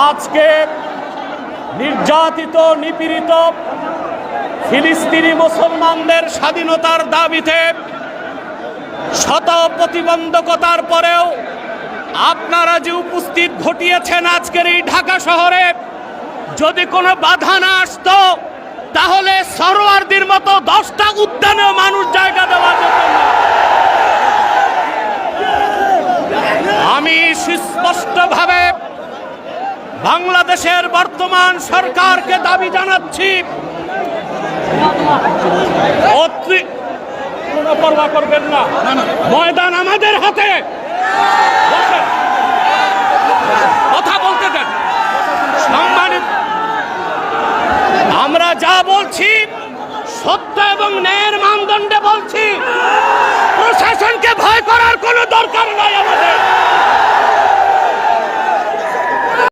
আজকে নির্যাতিত নিপীড়িত ফিলিস্তিনি মুসলমানদের স্বাধীনতার দাবিতে শত প্রতিবন্ধকতার পরেও আপনারা যে উপস্থিত ঘটিয়েছেন আজকের এই ঢাকা শহরে, যদি কোনো বাধা না আসতো তাহলে সরোয়ারদের মতো 10টা উদ্যানেও মানুষ জায়গা দেওয়া যেত না। আমি সুস্পষ্টভাবে বাংলাদেশের বর্তমান সরকারকে দাবি জানাচ্ছি, কোনো পরোয়া করবেন না, ময়দান আমাদের হাতে, কথা বলতে দেন। সম্মানিত, আমরা যা বলছি সত্য এবং ন্যায়ের মানদণ্ডে বলছি, প্রশাসনকে ভয় করার কোনো দরকার নাই আমাদের।